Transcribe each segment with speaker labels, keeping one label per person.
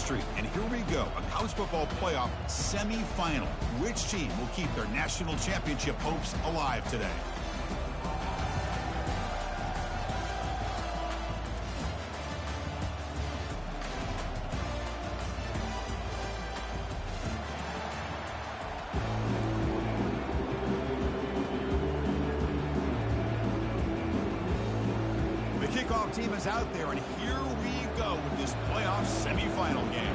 Speaker 1: Street, and here we go, a college football playoff semifinal. Which team will keep their national championship hopes alive today? The kickoff team is out there, and here we go with this playoff semifinal game.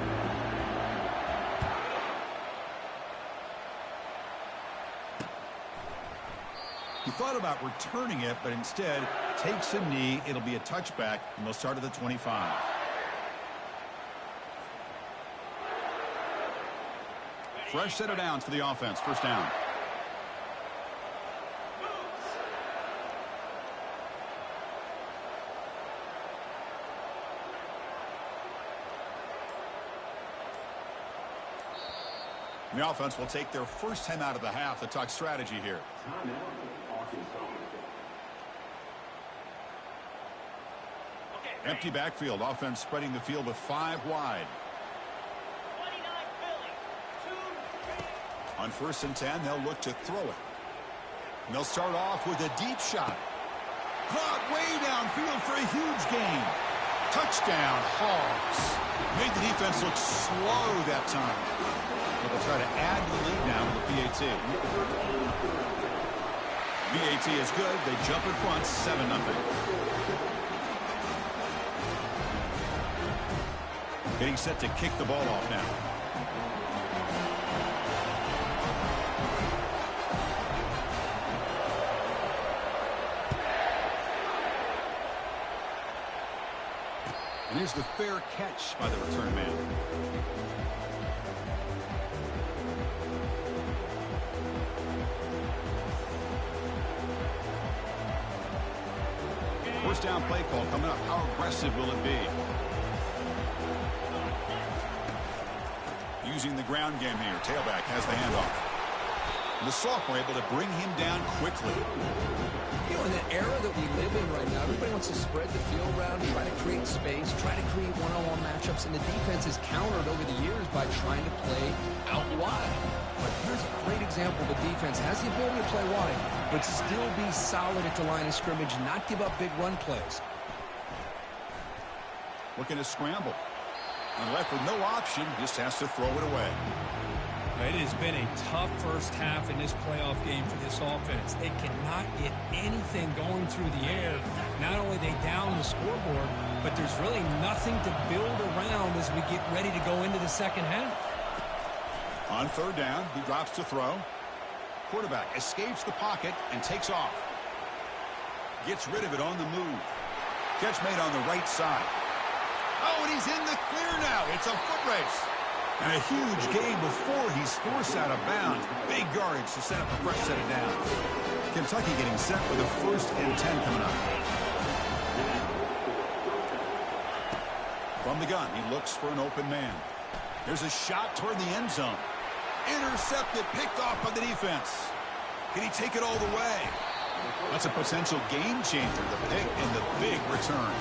Speaker 1: He thought about returning it, but instead takes a knee. It'll be a touchback, and they'll start at the 25. Fresh set of downs for the offense. First down. The offense will take their first time out of the half to talk strategy here. Empty backfield. Offense spreading the field with 5 wide. On 1st and 10, they'll look to throw it. And they'll start off with a deep shot. Caught way downfield for a huge gain. Touchdown, Hogs. Made the defense look slow that time. But they'll try to add to the lead now with the PAT. PAT is good. They jump in front, 7-0. Getting set to kick the ball off now. And here's the fair catch by the return man. First down play call coming up. How aggressive will it be? Using the ground game here. Tailback has the handoff. The sophomore able to bring him down quickly.
Speaker 2: You know, in the era that we live in right now, everybody wants to spread the field around, try to create space, try to create one-on-one matchups, and the defense has countered over the years by trying to play out wide. But here's a great example. The defense has the ability to play wide, but still be solid at the line of scrimmage, not give up big run plays.
Speaker 1: Looking to scramble. And left with no option, just has to throw it away.
Speaker 3: It has been a tough first half in this playoff game for this offense. They cannot get anything going through the air. Not only they down the scoreboard, but there's really nothing to build around as we get ready to go into the second half.
Speaker 1: On 3rd down, he drops to throw. Quarterback escapes the pocket and takes off. Gets rid of it on the move. Catch made on the right side. Oh, and he's in the clear now. It's a foot race. And a huge gain before he's forced out of bounds. Big yardage to set up a fresh set of downs. Kentucky getting set with a 1st and 10 coming up. From the gun, he looks for an open man. There's a shot toward the end zone. Intercepted, picked off by the defense. Can he take it all the way? That's a potential game changer, the pick and the big return.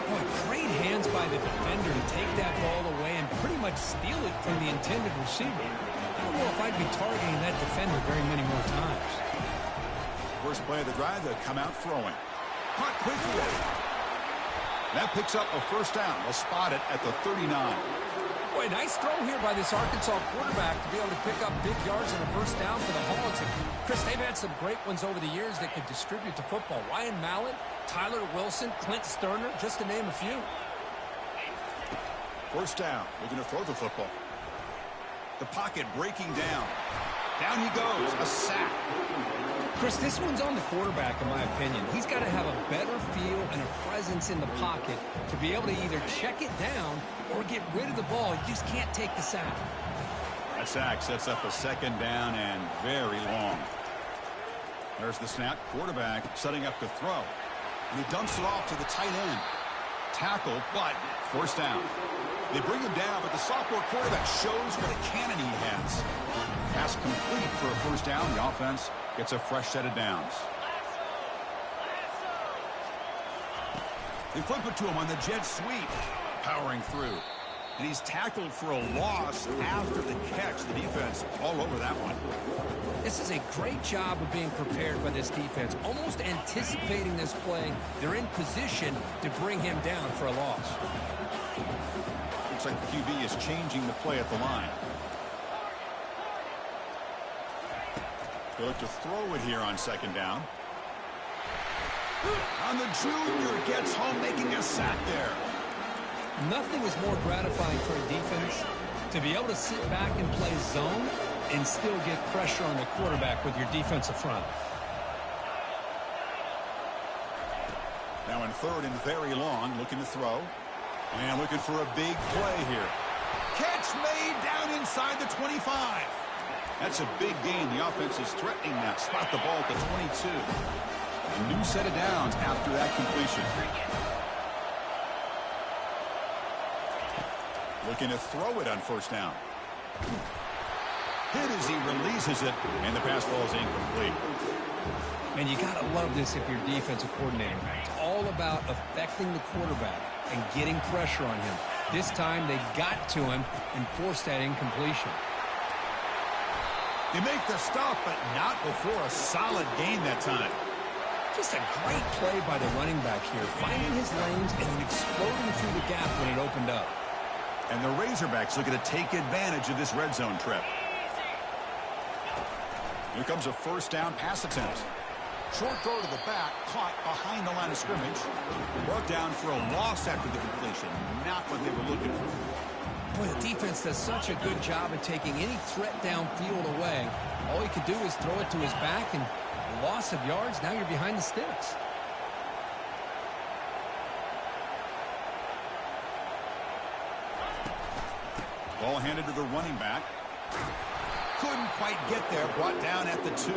Speaker 3: Boy, great hands by the defender to take that ball away and pretty much steal it from the intended receiver. I don't know if I'd be targeting that defender very many more times.
Speaker 1: First play of the drive, they'll come out throwing. Caught quickly. That picks up a 1st down. They'll spot it at the 39.
Speaker 2: Boy, nice throw here by this Arkansas quarterback to be able to pick up big yards on a 1st down for the Hogs. And Chris, they've had some great ones over the years that could distribute the football. Ryan Mallett, Tyler Wilson, Clint Sterner, just to name a few.
Speaker 1: 1st down. Looking to throw the football. The pocket breaking down. Down he goes. A sack.
Speaker 3: Chris, this one's on the quarterback, in my opinion. He's got to have a better feel and a presence in the pocket to be able to either check it down or get rid of the ball. He just can't take the sack.
Speaker 1: That sack sets up a 2nd down and very long. There's the snap. Quarterback setting up to throw. And he dumps it off to the tight end. Tackle, but 1st down. They bring him down, but the sophomore quarterback shows what a cannon he has. Pass complete for a 1st down. The offense gets a fresh set of downs. They flip it to him on the jet sweep. Powering through. And he's tackled for a loss after the catch. The defense all over that one.
Speaker 2: This is a great job of being prepared by this defense, almost anticipating this play. They're in position to bring him down for a loss.
Speaker 1: Looks like the QB is changing the play at the line. He'll look to throw it here on second down. And the junior gets home, making a sack there.
Speaker 2: Nothing is more gratifying for a defense to be able to sit back and play zone and still get pressure on the quarterback with your defensive front.
Speaker 1: Now in third and very long, looking to throw. And looking for a big play here. Catch made down inside the 25. That's a big gain. The offense is threatening that. Spot the ball at the 22. A new set of downs after that completion. Looking to throw it on first down. Hit as he releases it, and the pass ball is incomplete.
Speaker 2: Man, you got to love this if you're defensive coordinator. It's all about affecting the quarterback and getting pressure on him. This time, they got to him and forced that incompletion.
Speaker 1: They make the stop, but not before a solid gain that time.
Speaker 2: Just a great play by the running back here, finding his lanes and then exploding through the gap when it opened up.
Speaker 1: And the Razorbacks looking to take advantage of this red zone trip. Here comes a first down pass attempt. Short throw to the back, caught behind the line of scrimmage. Brought down for a loss after the completion. Not what they were looking for.
Speaker 2: Boy, the defense does such a good job of taking any threat downfield away. All he could do is throw it to his back, and loss of yards, now you're behind the sticks.
Speaker 1: Ball handed to the running back. Couldn't quite get there. Brought down at the 2.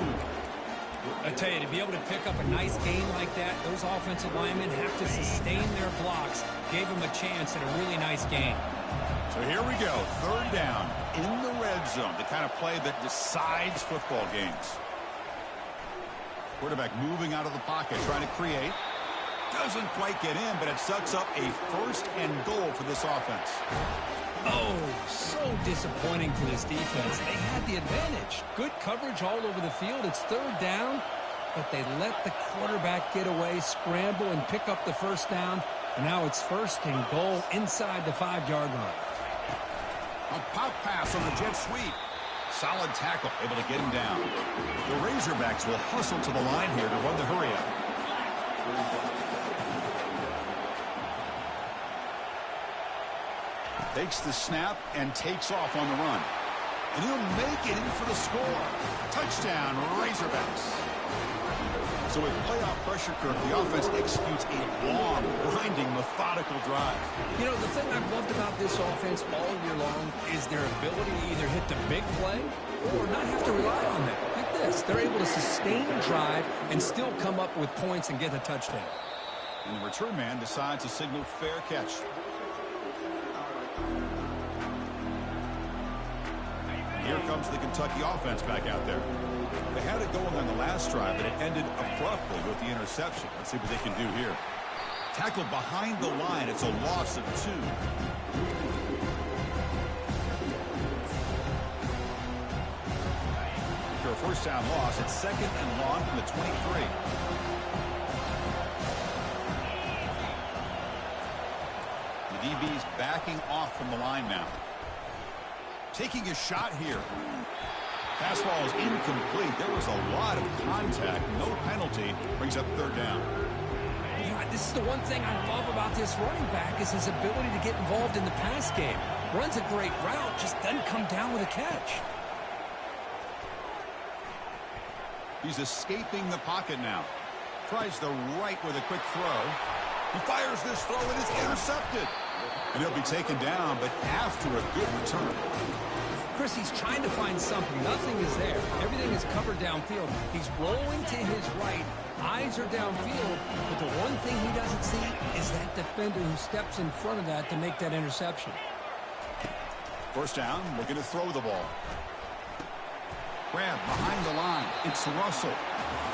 Speaker 3: I tell you, to be able to pick up a nice gain like that, those offensive linemen have to sustain their blocks. Gave them a chance at a really nice gain.
Speaker 1: So here we go. Third down in the red zone. The kind of play that decides football games. Quarterback moving out of the pocket, trying to create. Doesn't quite get in, but it sets up a first and goal for this offense.
Speaker 3: Oh, so disappointing for this defense. They had the advantage. Good coverage all over the field. It's third down, but they let the quarterback get away, scramble, and pick up the first down. And now it's first and goal inside the 5-yard line.
Speaker 1: A pop pass on the jet sweep. Solid tackle, able to get him down. The Razorbacks will hustle to the line here to run the hurry-up. Takes the snap and takes off on the run. And he'll make it in for the score. Touchdown, Razorbacks. So with playoff pressure, Kirk, the offense executes a long, grinding, methodical drive.
Speaker 2: You know, the thing I've loved about this offense all year long is their ability to either hit the big play or not have to rely on them. Like this, they're able to sustain a drive and still come up with points and get a touchdown.
Speaker 1: And the return man decides to signal fair catch. Here comes the Kentucky offense back out there. They had it going on the last drive, but it ended abruptly with the interception. Let's see what they can do here. Tackled behind the line. It's a loss of 2. For a first down loss, it's second and long from the 23. The DB's backing off from the line now. Taking a shot here. Pass ball is incomplete. There was a lot of contact. No penalty. Brings up third down.
Speaker 2: Yeah, this is the one thing I love about this running back is his ability to get involved in the pass game. Runs a great route, just doesn't come down with a catch.
Speaker 1: He's escaping the pocket now. Tries the right with a quick throw. He fires this throw and it's intercepted. And he'll be taken down, but after a good return.
Speaker 2: Chris, he's trying to find something. Nothing is there. Everything is covered downfield. He's rolling to his right. Eyes are downfield. But the one thing he doesn't see is that defender who steps in front of that to make that interception.
Speaker 1: First down, looking to throw the ball. Grab behind the line. It's Russell.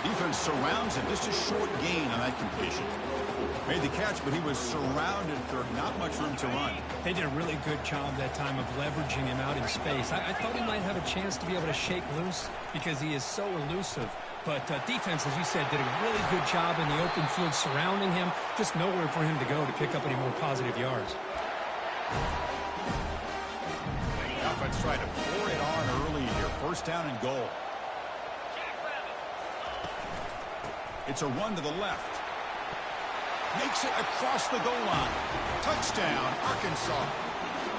Speaker 1: Defense surrounds him. Just a short gain on that completion. Made the catch, but he was surrounded. There's not much room to run.
Speaker 3: They did a really good job that time of leveraging him out in space. I thought he might have a chance to be able to shake loose because he is so elusive. But defense, as you said, did a really good job in the open field surrounding him. Just nowhere for him to go to pick up any more positive yards.
Speaker 1: The offense tried to pour it on early here. First down and goal. It's a run to the left. Makes it across the goal line. Touchdown, Arkansas.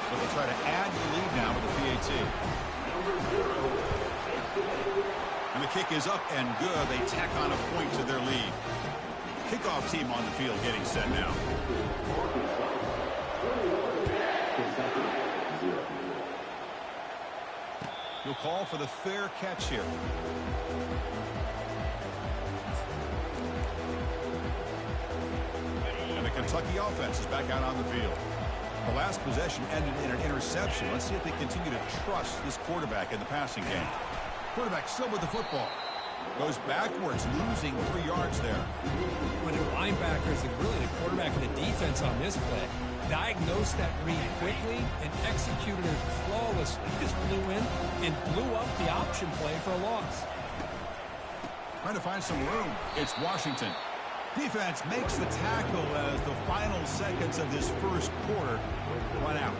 Speaker 1: So they'll try to add the lead now with the PAT. And the kick is up and good. They tack on a point to their lead. Kickoff team on the field getting set now. He'll call for the fair catch here. Kentucky offense is back out on the field. The last possession ended in an interception. Let's see if they continue to trust this quarterback in the passing game. Quarterback still with the football. Goes backwards, losing 3 yards there.
Speaker 3: When the linebackers and really the quarterback of the defense on this play diagnosed that read quickly and executed it flawlessly. Just flew in and blew up the option play for a loss.
Speaker 1: Trying to find some room. It's Washington. Defense makes the tackle as the final seconds of this first quarter run out.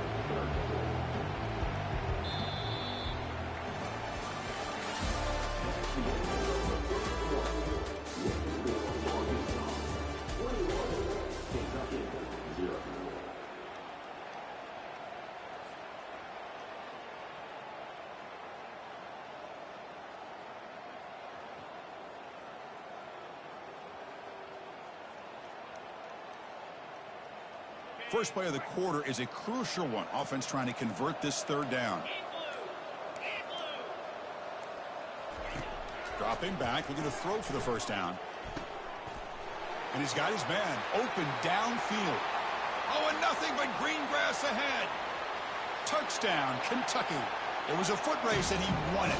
Speaker 1: First play of the quarter is a crucial one. Offense trying to convert this third down. Dropping back, looking to throw for the first down. And he's got his man open downfield. Oh, and nothing but green grass ahead. Touchdown, Kentucky. It was a foot race, and he won it.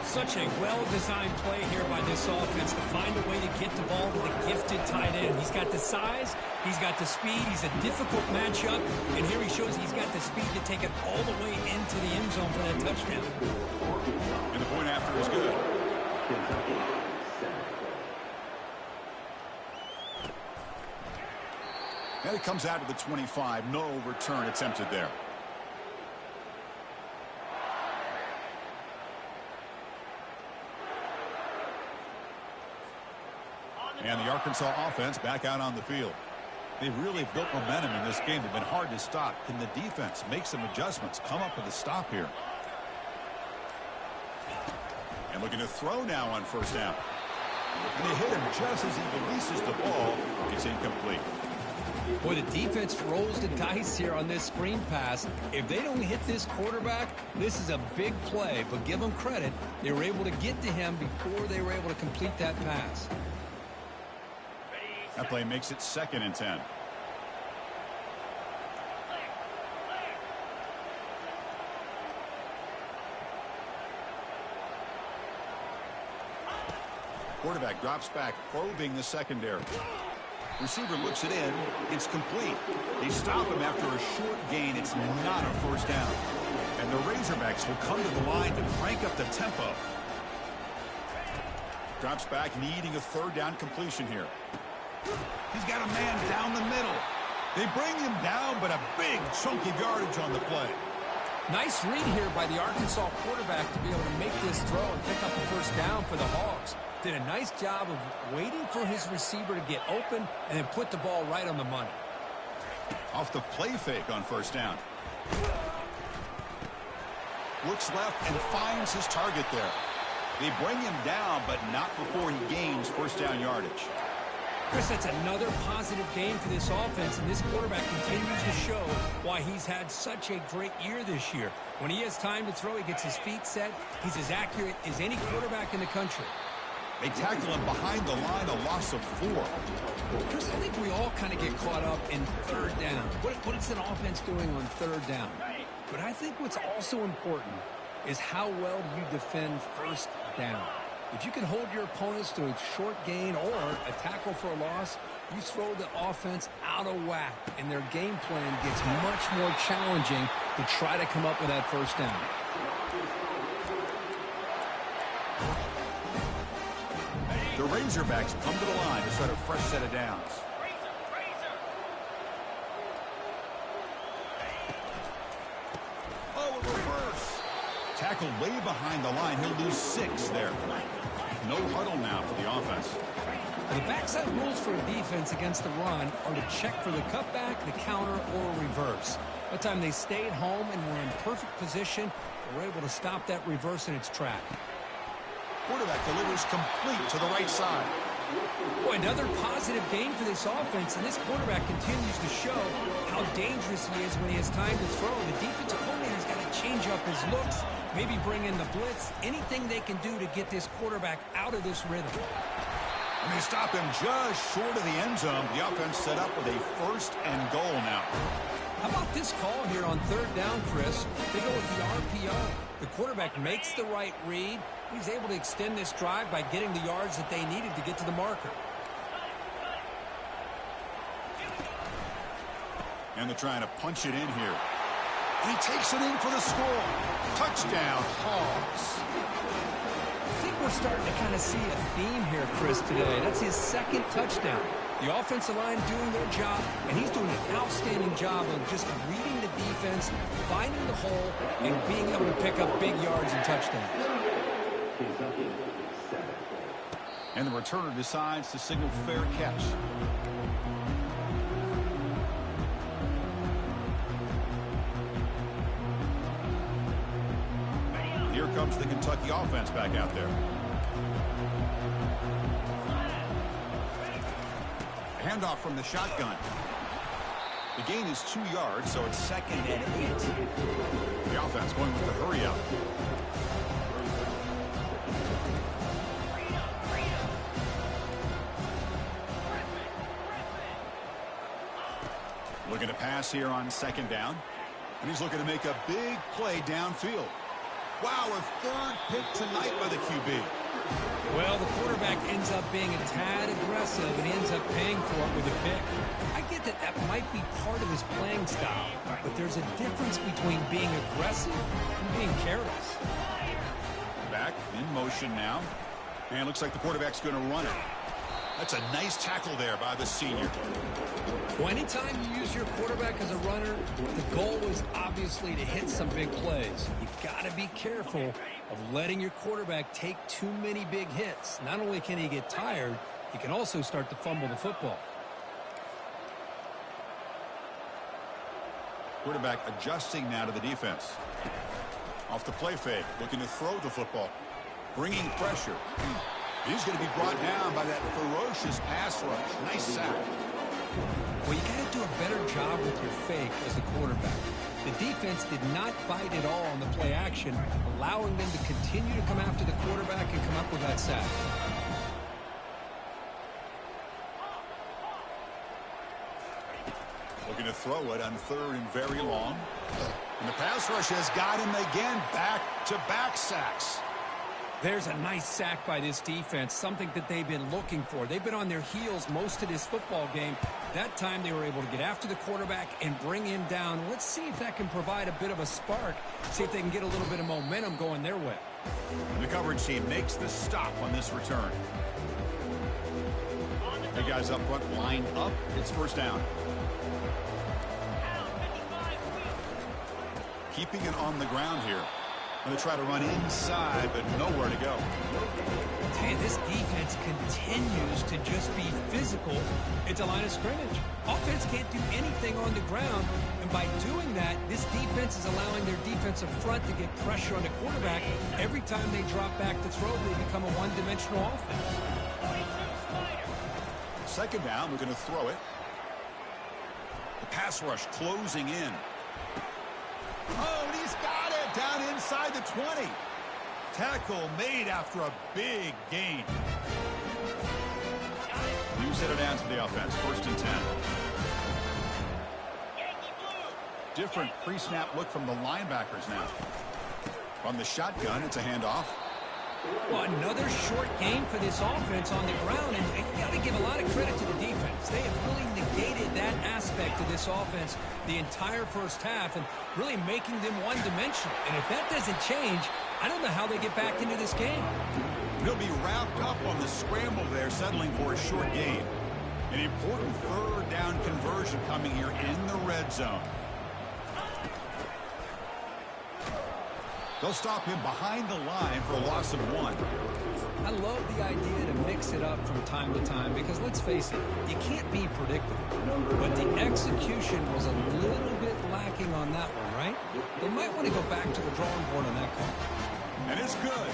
Speaker 3: Such a well-designed play here by this offense to find a way to get the ball to the gifted tight end. He's got the size, he's got the speed, he's a difficult matchup, and here he shows he's got the speed to take it all the way into the end zone for that touchdown.
Speaker 1: And the point after is good. And it comes out to the 25. No return attempted there. And the Arkansas offense back out on the field. They've really built momentum in this game. They've been hard to stop. Can the defense make some adjustments, come up with a stop here? And looking to throw now on first down. And they hit him just as he releases the ball. It's incomplete.
Speaker 2: Boy, the defense rolls the dice here on this screen pass. If they don't hit this quarterback, this is a big play. But give them credit. They were able to get to him before they were able to complete that pass.
Speaker 1: That play makes it 2nd and 10. Quarterback drops back, probing the secondary. Receiver looks it in. It's complete. They stop him after a short gain. It's not a first down. And the Razorbacks will come to the line to crank up the tempo. Drops back, needing a third down completion here. He's got a man down the middle. They bring him down, but a big chunk of yardage on the play.
Speaker 2: Nice read here by the Arkansas quarterback to be able to make this throw and pick up the first down for the Hogs. Did a nice job of waiting for his receiver to get open and then put the ball right on the money.
Speaker 1: Off the play fake on first down. Looks left and finds his target there. They bring him down, but not before he gains first down yardage.
Speaker 3: Chris, that's another positive game for this offense, and this quarterback continues to show why he's had such a great year this year. When he has time to throw, he gets his feet set. He's as accurate as any quarterback in the country.
Speaker 1: They tackle him behind the line, a loss of 4.
Speaker 2: Chris, I think we all kind of get caught up in third down. What is an offense doing on third down? But I think what's also important is how well you defend first down. If you can hold your opponents to a short gain or a tackle for a loss, you throw the offense out of whack, and their game plan gets much more challenging to try to come up with that first down.
Speaker 1: The Razorbacks come to the line to start a fresh set of downs. Oh, a reverse. Tackled way behind the line. He'll lose 6 there. No huddle now for the offense.
Speaker 2: The backside rules for a defense against the run are to check for the cutback, the counter, or a reverse. By the time they stayed home and were in perfect position, they were able to stop that reverse in its track.
Speaker 1: Quarterback delivers complete to the right side.
Speaker 2: Boy, another positive game for this offense, and this quarterback continues to show how dangerous he is when he has time to throw. The defensive coordinator's got to change up his looks, maybe bring in the blitz, anything they can do to get this quarterback out of this rhythm.
Speaker 1: And they stop him just short of the end zone. The offense set up with a 1st and goal now.
Speaker 2: How about this call here on 3rd down, Chris? They go with the RPO. The quarterback makes the right read. He's able to extend this drive by getting the yards that they needed to get to the marker.
Speaker 1: And they're trying to punch it in here. And he takes it in for the score. Touchdown, Hogs.
Speaker 2: I think we're starting to kind of see a theme here, Chris, today. That's his 2nd touchdown. The offensive line doing their job, and he's doing an outstanding job of just reading the defense, finding the hole, and being able to pick up big yards and touchdowns.
Speaker 1: And the returner decides to signal fair catch. Here comes the Kentucky offense back out there. A handoff from the shotgun. The gain is 2 yards, so it's 2nd and 8. The offense going with the hurry up. Looking to pass here on 2nd down. And he's looking to make a big play downfield. Wow, a 3rd pick tonight by the QB.
Speaker 2: Well, the quarterback ends up being a tad aggressive and he ends up paying for it with a pick. I get that that might be part of his playing style, but there's a difference between being aggressive and being careless.
Speaker 1: Back in motion now. And it looks like the quarterback's going to run it. That's a nice tackle there by the senior.
Speaker 2: Well, anytime you use your quarterback as a runner, the goal is obviously to hit some big plays. You've got to be careful of letting your quarterback take too many big hits. Not only can he get tired, he can also start to fumble the football.
Speaker 1: Quarterback adjusting now to the defense. Off the play fake, looking to throw the football. Bringing pressure. He's going to be brought down by that ferocious pass rush. Nice sack.
Speaker 2: Well, you got to do a better job with your fake as a quarterback. The defense did not bite at all on the play action, allowing them to continue to come after the quarterback and come up with that sack.
Speaker 1: Looking to throw it on 3rd and very long. And the pass rush has got him again. Back-to-back sacks.
Speaker 2: There's a nice sack by this defense, something that they've been looking for. They've been on their heels most of this football game. That time they were able to get after the quarterback and bring him down. Let's see if that can provide a bit of a spark, see if they can get a little bit of momentum going their way.
Speaker 1: The coverage team makes the stop on this return. The guys up front line up. It's 1st down. Keeping it on the ground here. Going to try to run inside, but nowhere to go.
Speaker 2: Hey, this defense continues to just be physical at the line of scrimmage. Offense can't do anything on the ground, and by doing that, this defense is allowing their defensive front to get pressure on the quarterback. Every time they drop back to throw, they become a one-dimensional offense.
Speaker 1: 2nd down, we're going to throw it. The pass rush closing in. Oh, and he's got it down inside the 20. Tackle made after a big gain. New set of downs for the offense. 1st and 10. Different pre-snap look from the linebackers now. From the shotgun, it's a handoff.
Speaker 3: Well, another short game for this offense on the ground, and you got to give a lot of credit to the defense. They have really negated that aspect of this offense the entire first half and really making them one-dimensional. And if that doesn't change, I don't know how they get back into this game.
Speaker 1: He'll be wrapped up on the scramble there, settling for a short gain. An important third down conversion coming here in the red zone. They'll stop him behind the line for a loss of 1.
Speaker 3: I love the idea to mix it up from time to time because, let's face it, you can't be predictable. But the execution was a little bit lacking on that one, right? They might want to go back to the drawing board on that call.
Speaker 1: And it's good.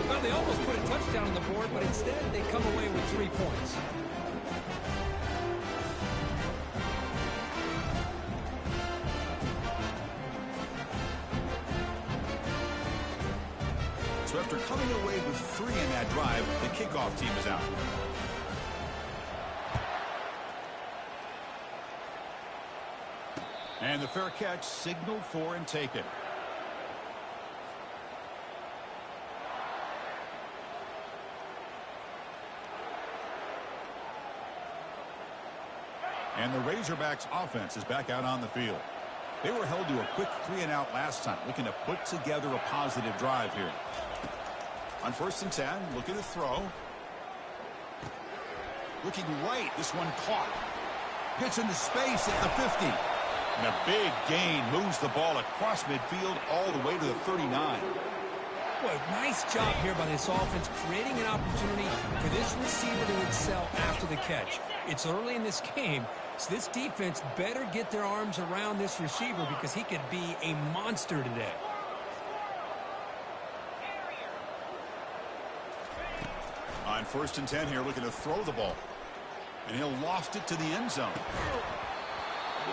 Speaker 3: Well, they almost put a touchdown on the board, but instead they come away with 3 points.
Speaker 1: So after coming away with 3 in that drive, the kickoff team is out. And the fair catch signaled for and taken. And the Razorbacks offense is back out on the field. They were held to a quick 3-and-out last time, looking to put together a positive drive here. On 1st and 10, looking to throw. Looking right, this one caught. Gets into space at the 50. And a big gain moves the ball across midfield all the way to the 39.
Speaker 3: Boy, nice job here by this offense, creating an opportunity for this receiver to excel after the catch. It's early in this game, so this defense better get their arms around this receiver because he could be a monster today.
Speaker 1: On 1st and 10 here, looking to throw the ball. And he'll loft it to the end zone.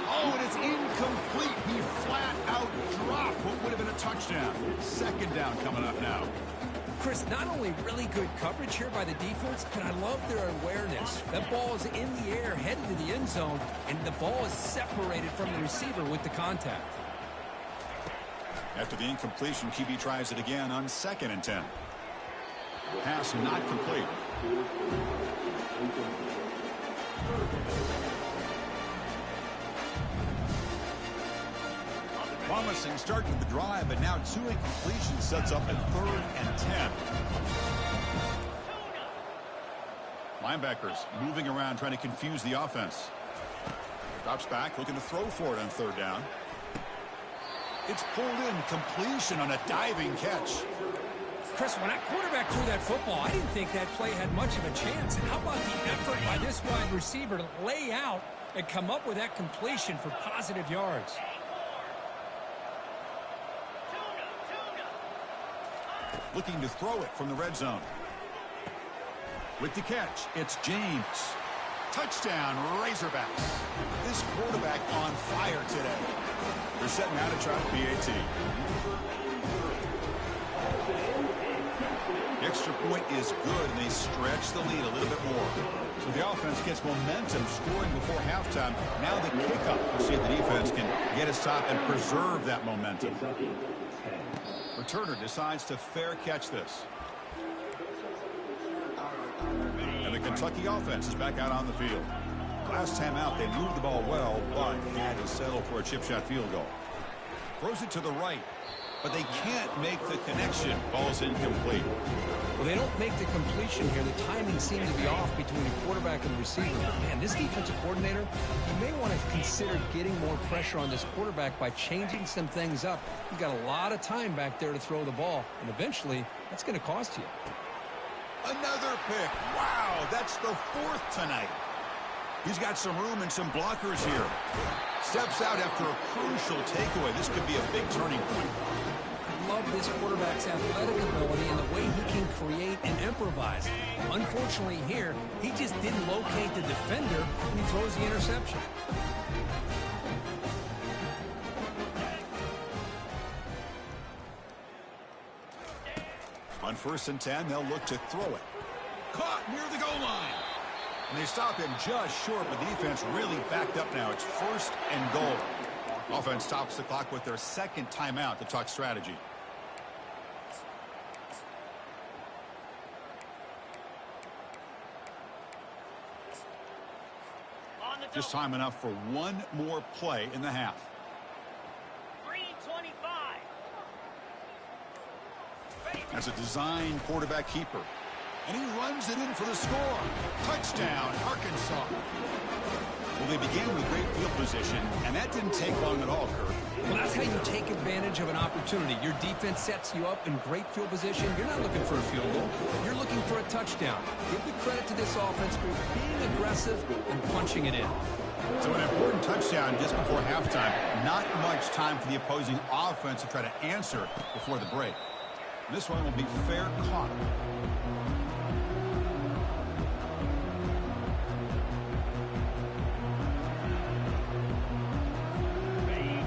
Speaker 1: Oh, and it's incomplete. He flat out dropped what would have been a touchdown. 2nd down coming up now.
Speaker 3: Chris, not only really good coverage here by the defense, but I love their awareness. That ball is in the air, headed to the end zone, and the ball is separated from the receiver with the contact.
Speaker 1: After the incompletion, QB tries it again on 2nd and 10. Pass not complete. Promising start to the drive, but now 2 incompletions sets up a 3rd and 10. Linebackers moving around, trying to confuse the offense. Drops back, looking to throw for it on 3rd down. It's pulled in, completion on a diving catch.
Speaker 3: Chris, when that quarterback threw that football, I didn't think that play had much of a chance. And how about the effort by this wide receiver to lay out and come up with that completion for positive yards?
Speaker 1: Looking to throw it from the red zone. With the catch, it's James. Touchdown, Razorbacks. This quarterback on fire today. They're setting out to try the PAT. The extra point is good, and they stretch the lead a little bit more. So the offense gets momentum, scoring before halftime. Now the kickoff. We'll see if the defense can get a stop and preserve that momentum. Returner decides to fair catch this. And the Kentucky offense is back out on the field. Last time out, they moved the ball well, but had to settle for a chip shot field goal. Throws it to the right, but they can't make the connection. Ball's incomplete.
Speaker 3: Well, they don't make the completion here. The timing seemed to be off between the quarterback and the receiver. Man, this defensive coordinator, you may want to consider getting more pressure on this quarterback by changing some things up. You've got a lot of time back there to throw the ball, and eventually that's going to cost you.
Speaker 1: Another pick. Wow, that's the 4th tonight. He's got some room and some blockers here. Steps out after a crucial takeaway. This could be a big turning point.
Speaker 3: I love this quarterback's athletic ability and the way he can create and improvise. Unfortunately here, he just didn't locate the defender when he throws the interception.
Speaker 1: On 1st and 10, they'll look to throw it. Caught near the goal line. And they stop him just short, but the defense really backed up now. It's 1st and goal. Offense stops the clock with their 2nd timeout to talk strategy. Just time enough for one more play in the half.
Speaker 4: 3:25.
Speaker 1: That's a design quarterback keeper. And he runs it in for the score. Touchdown, Arkansas. Well, they began with great field position, and that didn't take long at all, Kirk.
Speaker 2: Well, that's how you take advantage of an opportunity. Your defense sets you up in great field position. You're not looking for a field goal. You're looking for a touchdown. Give the credit to this offense for being aggressive and punching it in.
Speaker 1: So an important touchdown just before halftime. Not much time for the opposing offense to try to answer before the break. This one will be fair caught.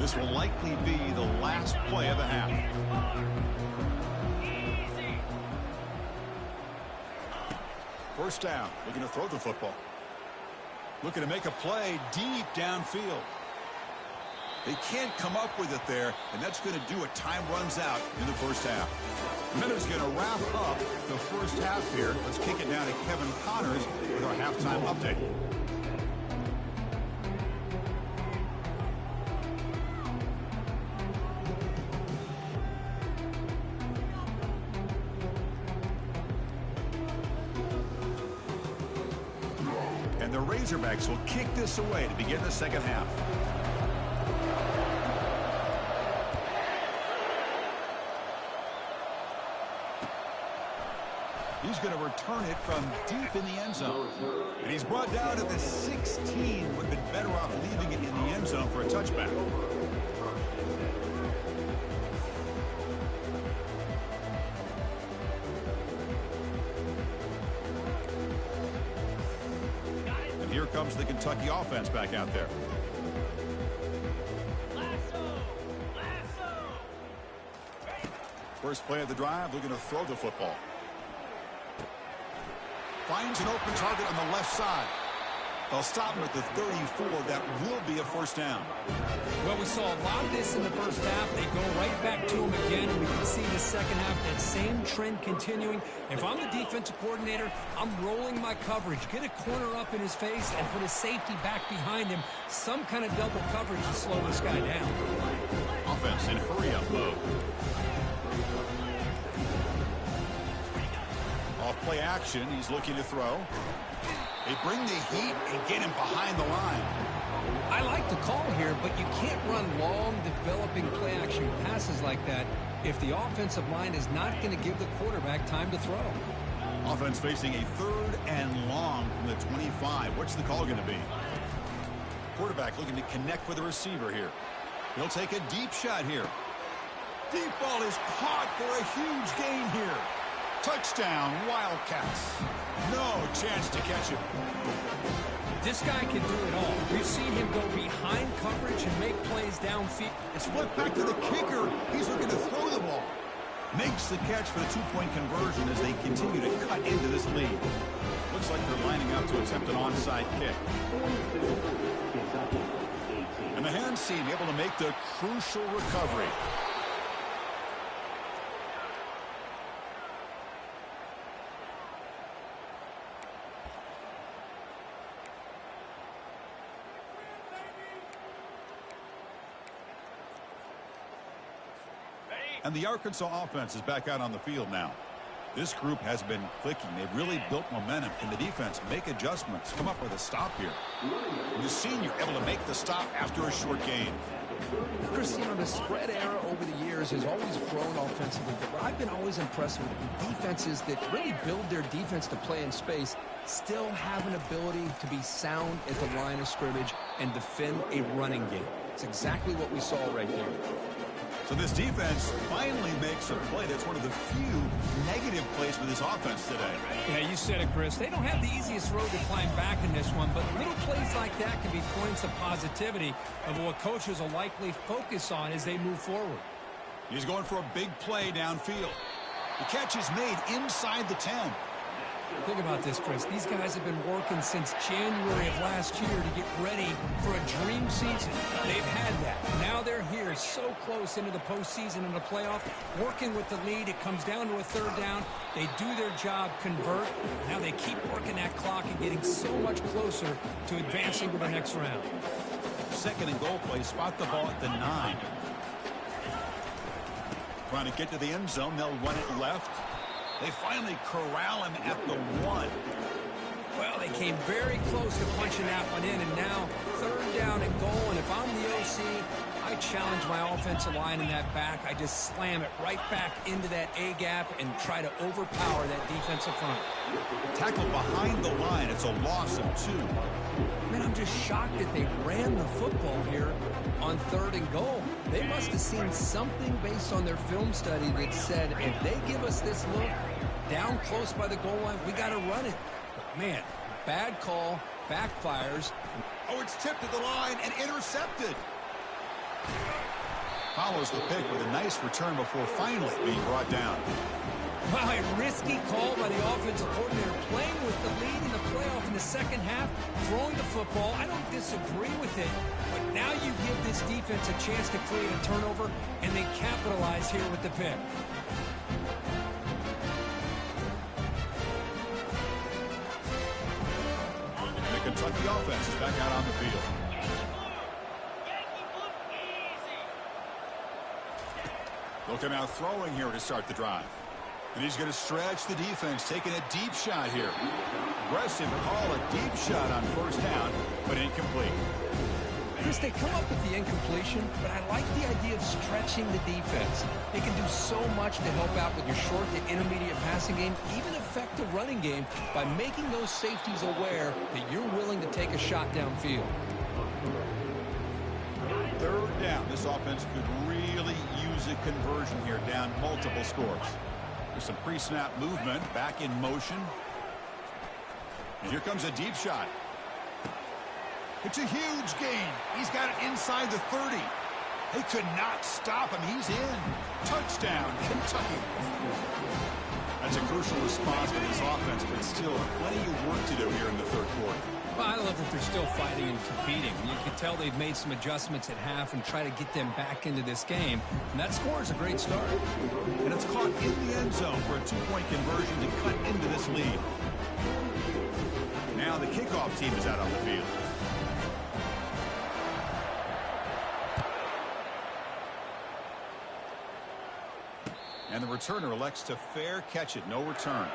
Speaker 1: This will likely be the last play of the half. First down, looking to throw the football. Looking to make a play deep downfield. They can't come up with it there, and that's going to do it. Time runs out in the first half. Minutes going to wrap up the first half here. Let's kick it down to Kevin Connors with our halftime update. And the Razorbacks will kick this away to begin the second half. He's going to return it from deep in the end zone. And he's brought down to the 16. Would have been better off leaving it in the end zone for a touchback. And here comes the Kentucky offense back out there. First play of the drive, looking to throw the football. Finds an open target on the left side. They'll stop him at the 34. That will be a first down.
Speaker 3: Well, we saw a lot of this in the first half. They go right back to him again. We can see in the second half that same trend continuing. If I'm the defensive coordinator, I'm rolling my coverage. Get a corner up in his face and put a safety back behind him. Some kind of double coverage to slow this guy down.
Speaker 1: Offense in hurry-up mode. Off-play action, he's looking to throw. They bring the heat and get him behind the line.
Speaker 2: I like the call here, but you can't run long, developing play-action passes like that if the offensive line is not going to give the quarterback time to throw.
Speaker 1: Offense facing a 3rd and long from the 25. What's the call going to be? Quarterback looking to connect with the receiver here. He'll take a deep shot here. Deep ball is caught for a huge gain here. Touchdown, Wildcats. No chance to catch him.
Speaker 3: This guy can do it all. We've seen him go behind coverage and make plays downfield.
Speaker 1: It's flipped back to the kicker. He's looking to throw the ball. Makes the catch for the 2-point conversion as they continue to cut into this lead. Looks like they're lining up to attempt an onside kick. And the hands team able to make the crucial recovery. And the Arkansas offense is back out on the field now. This group has been clicking. They've really built momentum. Can the defense make adjustments, come up with a stop here? And the senior able to make the stop after a short gain.
Speaker 2: Chris, the spread era over the years has always grown offensively, but I've been always impressed with the defenses that really build their defense to play in space, still have an ability to be sound at the line of scrimmage and defend a running game. It's exactly what we saw right there.
Speaker 1: So this defense finally makes a play. That's one of the few negative plays for this offense today.
Speaker 3: Yeah, you said it, Chris. They don't have the easiest road to climb back in this one, but little plays like that can be points of positivity of what coaches will likely focus on as they move forward.
Speaker 1: He's going for a big play downfield. The catch is made inside the 10.
Speaker 3: Think about this, Chris. These guys have been working since January of last year to get ready for a dream season. They've had that. Now they're here so close into the postseason and the playoff, working with the lead. It comes down to a third down. They do their job, convert. Now they keep working that clock and getting so much closer to advancing to the next round.
Speaker 1: Second and goal play. Spot the ball at the 9. Trying to get to the end zone. They'll run it left. They finally corral him at the 1.
Speaker 3: Well, they came very close to punching that one in, and now third down and goal. And if I'm the OC, I challenge my offensive line in that back. I just slam it right back into that A-gap and try to overpower that defensive front.
Speaker 1: Tackled behind the line. It's a loss of 2.
Speaker 3: Man, I'm just shocked that they ran the football here on third and goal. They must have seen something based on their film study that said, if they give us this look down close by the goal line, we got to run it. But man, bad call, backfires.
Speaker 1: Oh, it's tipped to the line and intercepted. Follows the pick with a nice return before finally being brought down.
Speaker 3: Wow, a risky call by the offensive coordinator, playing with the lead in the playoff in the second half, throwing the football. I don't disagree with it, but now you give this defense a chance to create a turnover, and they capitalize here with the pick.
Speaker 1: And the Kentucky offense is back out on the field. Looking out throwing here to start the drive. And he's going to stretch the defense, taking a deep shot here. Aggressive call, a deep shot on first down, but incomplete.
Speaker 3: Chris, they come up with the incompletion, but I like the idea of stretching the defense. They can do so much to help out with your short to intermediate passing game, even affect the running game by making those safeties aware that you're willing to take a shot downfield.
Speaker 1: Third down. This offense could really use a conversion here, down multiple scores. There's some pre-snap movement, back in motion. And here comes a deep shot. It's a huge gain. He's got it inside the 30. They could not stop him. He's in. Touchdown, Kentucky. That's a crucial response for this offense, but still plenty of work to do here in the third quarter.
Speaker 3: Well, I love that they're still fighting and competing. You can tell they've made some adjustments at half and try to get them back into this game. And that score is a great start.
Speaker 1: And it's caught in the end zone for a 2-point conversion to cut into this lead. Now the kickoff team is out on the field. And the returner elects to fair catch it. No return.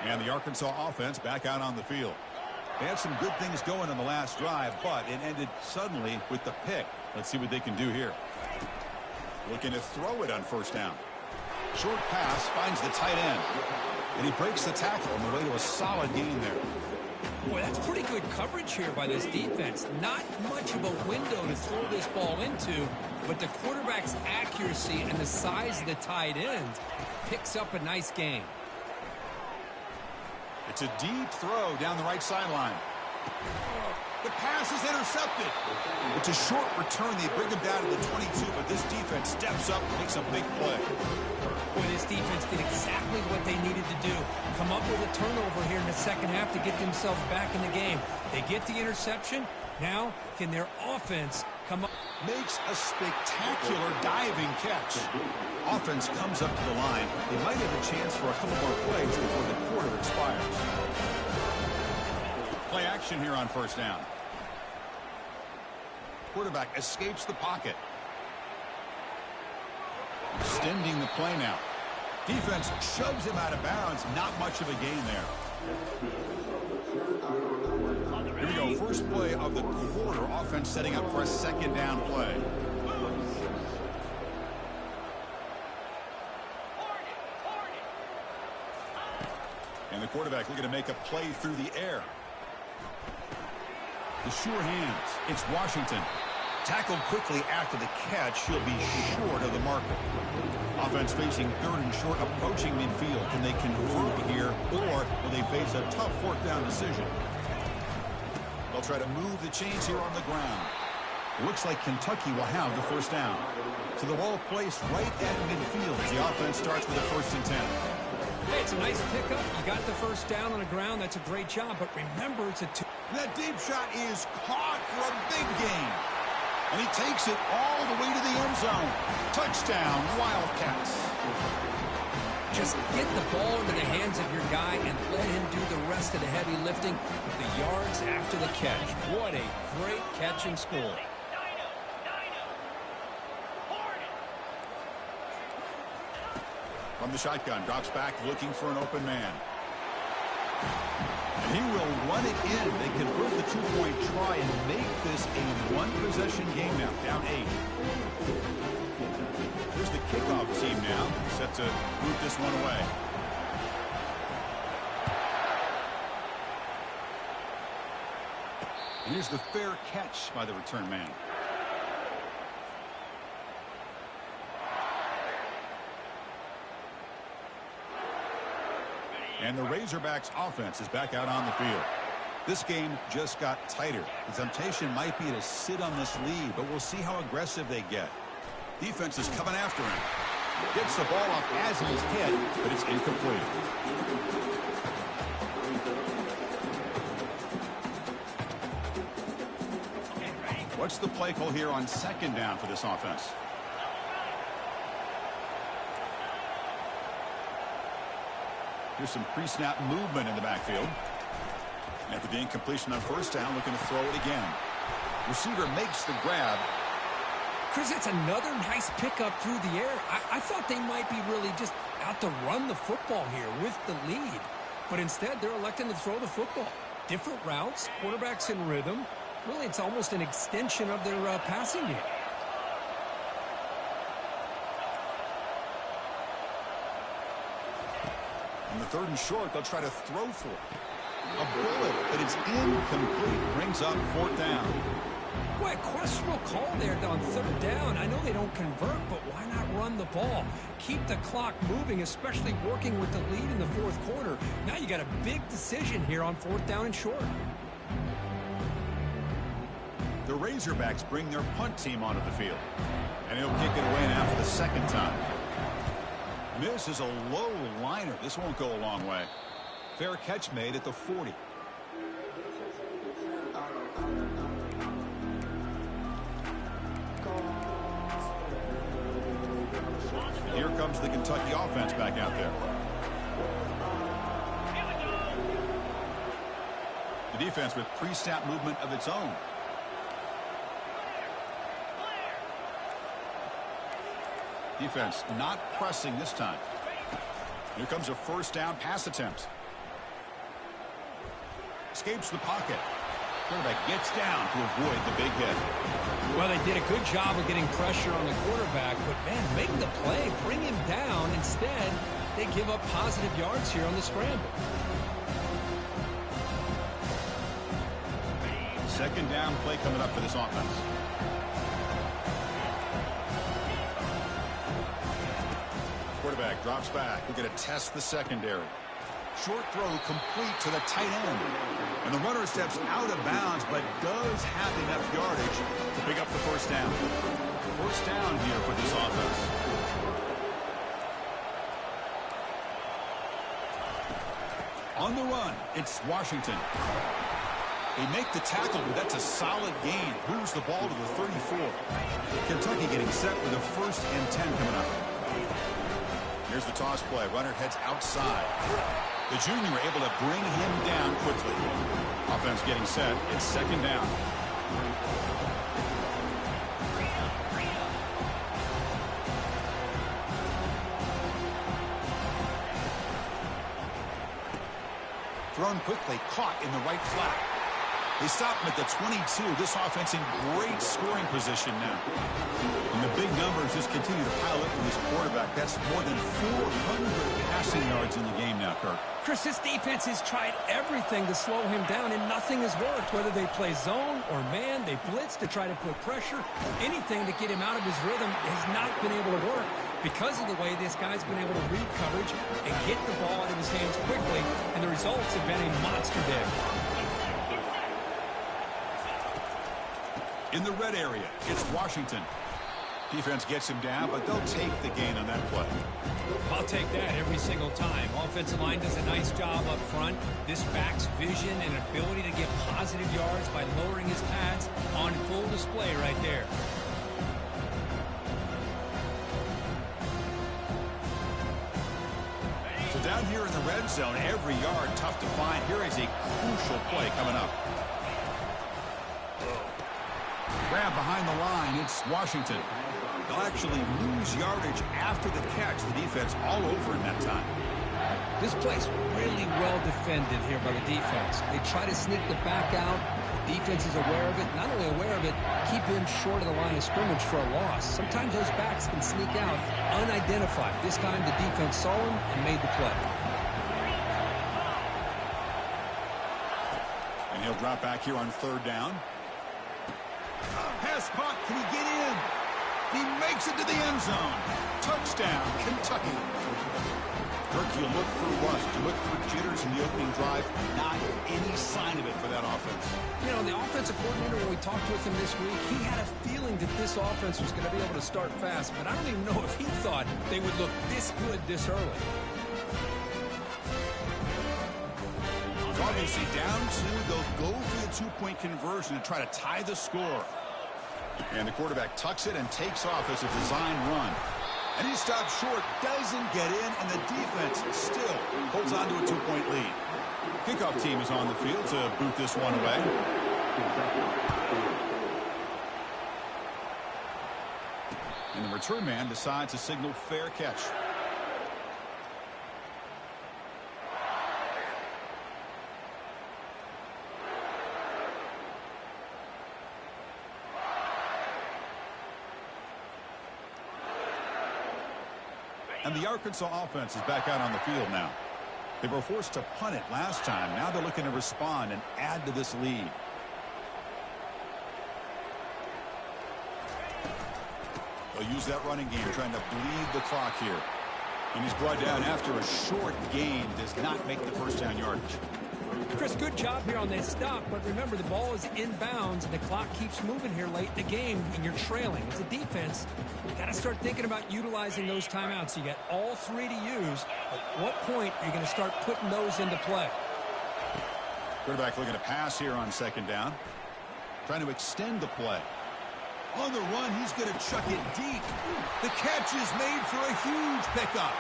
Speaker 1: And the Arkansas offense back out on the field. They had some good things going in the last drive, but it ended suddenly with the pick. Let's see what they can do here. Looking to throw it on first down. Short pass finds the tight end. And he breaks the tackle on the way to a solid gain there.
Speaker 3: Boy, that's pretty good coverage here by this defense. Not much of a window to throw this ball into, but the quarterback's accuracy and the size of the tight end picks up a nice gain.
Speaker 1: It's a deep throw down the right sideline. The pass is intercepted. It's a short return. They bring him down to the 22, but this defense steps up and makes a big play.
Speaker 3: Boy, this defense did exactly what they needed to do. Come up with a turnover here in the second half to get themselves back in the game. They get the interception. Now, can their offense come up?
Speaker 1: Makes a spectacular diving catch. Offense comes up to the line. They might have a chance for a couple more plays before the quarter expires. Play action here on first down. Quarterback escapes the pocket. Extending the play now. Defense shoves him out of bounds. Not much of a gain there. Here we go. First play of the quarter. Offense setting up for a second down play. And the quarterback looking to make a play through the air. The sure hands. It's Washington. Tackled quickly after the catch. He'll be short of the marker. Offense facing third and short, approaching midfield. Can they convert here, or will they face a tough fourth down decision? They'll try to move the chains here on the ground. Looks like Kentucky will have the first down. So the ball placed right at midfield as the offense starts with a 1st and 10.
Speaker 3: Hey, it's a nice pickup. You got the first down on the ground. That's a great job. But remember, it's a two.
Speaker 1: That deep shot is caught for a big gain. And he takes it all the way to the end zone. Touchdown, Wildcats.
Speaker 2: Just get the ball into the hands of your guy and let him do the rest of the heavy lifting, the yards after the catch. What a great catch and score.
Speaker 1: From the shotgun, drops back looking for an open man. And he will run it in. They convert the 2-point try and make this a 1-possession game now, down 8. Here's the kickoff team now, set to move this one away. And here's the fair catch by the return man. And the Razorbacks offense is back out on the field. This game just got tighter. The temptation might be to sit on this lead, but we'll see how aggressive they get. Defense is coming after him. Gets the ball off as he's hit, but it's incomplete. What's the play call here on 2nd down for this offense? Here's some pre-snap movement in the backfield. After the incompletion on 1st down, looking to throw it again. Receiver makes the grab.
Speaker 3: Chris, it's another nice pickup through the air. I thought they might be really just out to run the football here with the lead. But instead, they're electing to throw the football. Different routes, quarterbacks in rhythm. Really, it's almost an extension of their passing game.
Speaker 1: On the 3rd and short, they'll try to throw for it. A bullet, but it's incomplete. Brings up 4th down.
Speaker 3: Boy, a questionable call there on 3rd down. I know they don't convert, but why not run the ball? Keep the clock moving, especially working with the lead in the 4th quarter. Now you got a big decision here on 4th down and short.
Speaker 1: The Razorbacks bring their punt team onto the field. And he'll kick it away now for the 2nd time. This is a low liner. This won't go a long way. Fair catch made at the 40. Here comes the Kentucky offense back out there. The defense with pre-snap movement of its own. Defense not pressing this time. Here comes a 1st down pass attempt. Escapes the pocket. Quarterback gets down to avoid the big hit.
Speaker 3: Well, they did a good job of getting pressure on the quarterback, but, man, make the play, bring him down. Instead, they give up positive yards here on the scramble.
Speaker 1: 2nd down play coming up for this offense. Quarterback drops back. We're going to test the secondary. Short throw complete to the tight end. And the runner steps out of bounds, but does have enough yardage to pick up the 1st down. 1st down here for this offense. On the run, it's Washington. They make the tackle, but that's a solid gain. Moves the ball to the 34. Kentucky getting set with a 1st and 10 coming up. Here's the toss play. Runner heads outside. The junior able to bring him down quickly. Offense getting set. It's 2nd down. Thrown quickly. Caught in the right flat. They stop him at the 22. This offense in great scoring position now. And the big numbers just continue to pile up from this quarterback. That's more than 400 passing yards in the game now, Kirk.
Speaker 3: Chris, this defense has tried everything to slow him down, and nothing has worked. Whether they play zone or man, they blitz to try to put pressure. Anything to get him out of his rhythm has not been able to work because of the way this guy's been able to read coverage and get the ball out of his hands quickly, and the results have been a monster day.
Speaker 1: In the red area, it's Washington. Defense gets him down, but they'll take the gain on that play.
Speaker 3: I'll take that every single time. Offensive line does a nice job up front. This back's vision and ability to get positive yards by lowering his pads on full display right there.
Speaker 1: So down here in the red zone, every yard tough to find. Here is a crucial play coming up. Grab behind the line, it's Washington. They'll actually lose yardage after the catch. The defense all over in that time.
Speaker 2: This play's really well defended here by the defense. They try to sneak the back out. The defense is aware of it. Not only aware of it, keep him short of the line of scrimmage for a loss. Sometimes those backs can sneak out unidentified. This time the defense saw him and made the play.
Speaker 1: And he'll drop back here on third down. Pass caught. Can he get in? He makes it to the end zone. Touchdown, Kentucky. Kirk, you look for rust. You look for jitters in the opening drive. Not any sign of it for that offense.
Speaker 2: You know, the offensive coordinator, when we talked with him this week, he had a feeling that this offense was going to be able to start fast, but I don't even know if he thought they would look this good this early.
Speaker 1: Obviously down two, they'll go for the two-point conversion to try to tie the score. And the quarterback tucks it and takes off as a design run. And he stops short, doesn't get in, and the defense still holds on to a two-point lead. Kickoff team is on the field to boot this one away. And the return man decides to signal fair catch. And the Arkansas offense is back out on the field now. They were forced to punt it last time. Now they're looking to respond and add to this lead. They'll use that running game, trying to bleed the clock here. And he's brought down after a short gain. Does not make the first down yardage.
Speaker 3: Chris, good job here on this stop, but remember the ball is inbounds and the clock keeps moving here late in the game and you're trailing. As a defense, you got to start thinking about utilizing those timeouts. You got all three to use. At what point are you going to start putting those into play?
Speaker 1: Quarterback looking to pass here on second down. Trying to extend the play. On the run, he's going to chuck it deep. The catch is made for a huge pickup.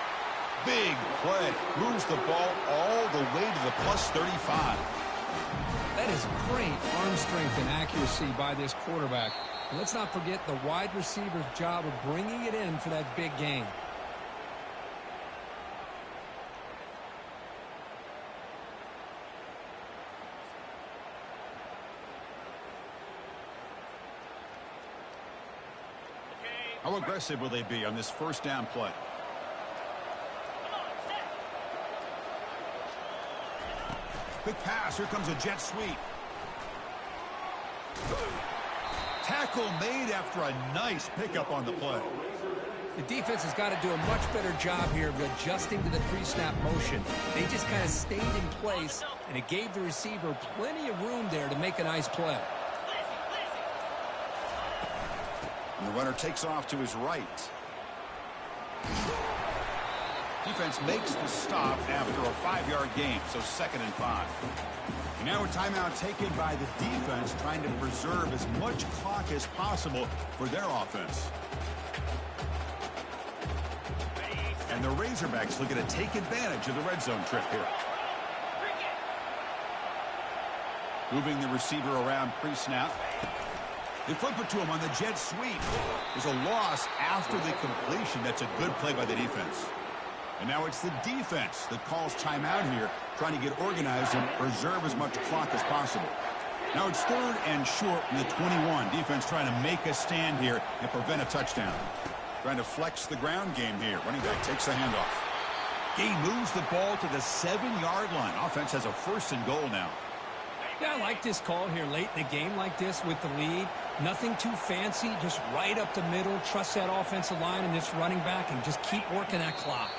Speaker 1: Big play. Moves the ball all the way to the plus 35.
Speaker 2: That is great arm strength and accuracy by this quarterback. And let's not forget the wide receiver's job of bringing it in for that big gain.
Speaker 1: How aggressive will they be on this first down play? Quick pass. Here comes a jet sweep. Tackle made after a nice pickup on the play.
Speaker 2: The defense has got to do a much better job here of adjusting to the pre-snap motion. They just kind of stayed in place, and it gave the receiver plenty of room there to make a nice play.
Speaker 1: And the runner takes off to his right. Defense makes the stop after a 5-yard gain, so 2nd and 5. And now a timeout taken by the defense, trying to preserve as much clock as possible for their offense. And the Razorbacks looking to take advantage of the red zone trip here. Moving the receiver around pre-snap. They flip it to him on the jet sweep. There's a loss after the completion. That's a good play by the defense. And now it's the defense that calls timeout here, trying to get organized and preserve as much clock as possible. Now it's 3rd and short from the 21. Defense trying to make a stand here and prevent a touchdown. Trying to flex the ground game here. Running back takes the handoff. He moves the ball to the 7-yard line. Offense has a 1st and goal now.
Speaker 3: Yeah, I like this call here late in the game like this with the lead. Nothing too fancy, just right up the middle. Trust that offensive line and this running back and just keep working that clock.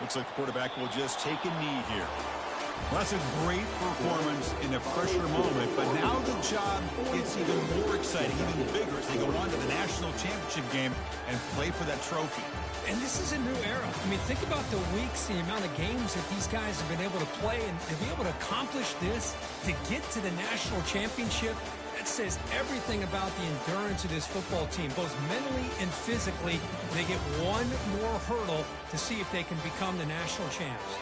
Speaker 1: Looks like the quarterback will just take a knee here. Well, that's a great performance in a pressure moment, but now the job gets even more exciting, even bigger as they go on to the national championship game and play for that trophy.
Speaker 3: And this is a new era. I mean, think about the weeks, the amount of games that these guys have been able to play, and to be able to accomplish this, to get to the national championship, that says everything about the endurance of this football team, both mentally and physically. They get one more hurdle to see if they can become the national champs.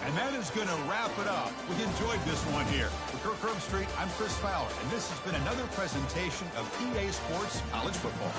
Speaker 1: And that is going to wrap it up. We enjoyed this one here. For Kirk Herbstreit, I'm Chris Fowler, and this has been another presentation of EA Sports College Football.